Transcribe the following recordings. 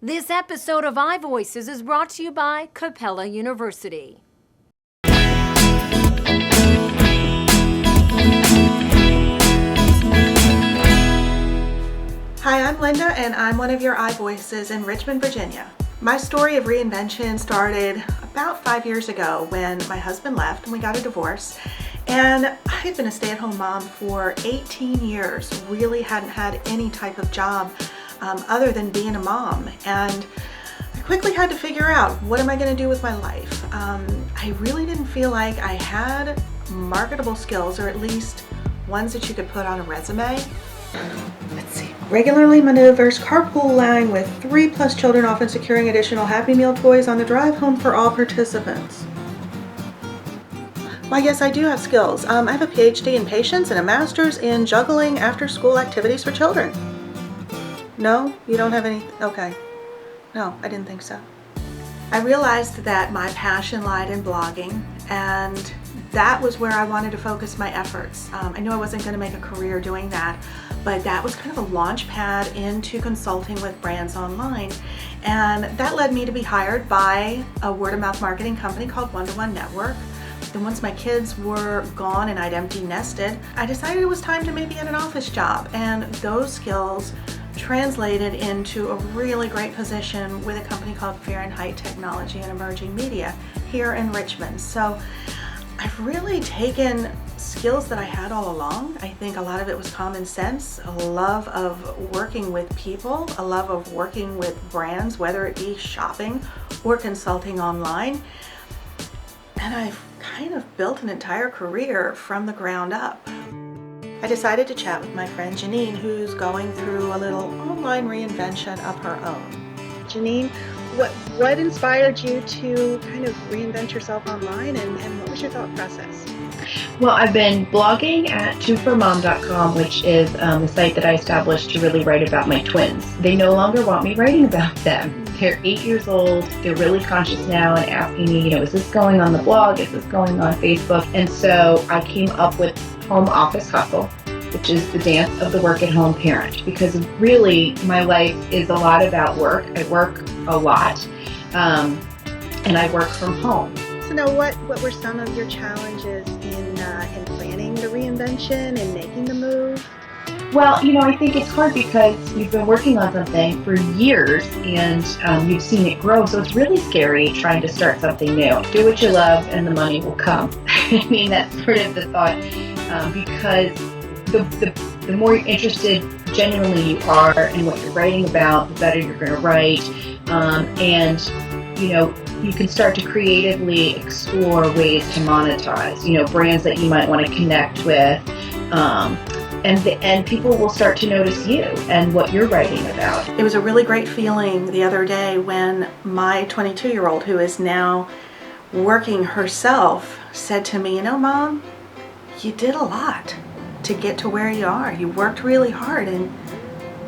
This episode of iVoices is brought to you by Capella University. Hi, I'm Linda, and I'm one of your iVoices in Richmond, Virginia. My story of reinvention started about 5 years ago when my husband left and we got a divorce. And I had been a stay-at-home mom for 18 years, really hadn't had any type of job other than being a mom. And I quickly had to figure out, what am I going to do with my life? I really didn't feel like I had marketable skills, or at least ones that you could put on a resume. Let's see. Regularly maneuvers carpool line with 3+ children, often securing additional Happy Meal toys on the drive home for all participants. Well, yes, I do have skills. I have a Ph.D. in patience and a master's in juggling after-school activities for children. No? You don't have any? Okay. No, I didn't think so. I realized that my passion lied in blogging, and that was where I wanted to focus my efforts. I knew I wasn't going to make a career doing that, but that was kind of a launch pad into consulting with brands online. And that led me to be hired by a word-of-mouth marketing company called One-to-One Network. Then once my kids were gone and I'd empty nested, I decided it was time to maybe get an office job. And those skills translated into a really great position with a company called Fahrenheit Technology and Emerging Media here in Richmond. So I've really taken skills that I had all along. I think a lot of it was common sense, a love of working with people, a love of working with brands, whether it be shopping or consulting online. And I've kind of built an entire career from the ground up. I decided to chat with my friend Janine, who's going through a little online reinvention of her own. Janine, what inspired you to kind of reinvent yourself online, and what was your thought process? Well, I've been blogging at twoformom.com, which is the site that I established to really write about my twins. They no longer want me writing about them. They're 8 years old. They're really conscious now and asking me, is this going on the blog? Is this going on Facebook? And so I came up with Home Office Hustle, which is the dance of the work-at-home parent, because really my life is a lot about work. I work a lot, and I work from home. So now, what were some of your challenges in planning the reinvention and making the move? Well, I think it's hard because you've been working on something for years and you've seen it grow. So it's really scary trying to start something new. Do what you love and the money will come. I mean, that's sort of the thought, because the more interested genuinely you are in what you're writing about, the better you're going to write. And you can start to creatively explore ways to monetize, brands that you might want to connect with. And people will start to notice you and what you're writing about. It was a really great feeling the other day when my 22-year-old, who is now working herself, said to me, Mom, you did a lot to get to where you are. You worked really hard, and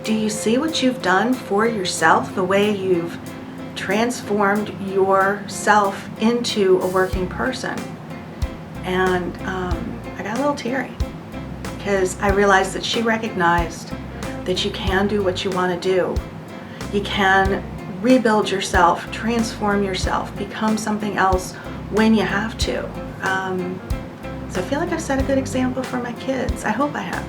do you see what you've done for yourself, the way you've transformed yourself into a working person? And I got a little teary, because I realized that she recognized that you can do what you want to do. You can rebuild yourself, transform yourself, become something else when you have to. So I feel like I've set a good example for my kids. I hope I have.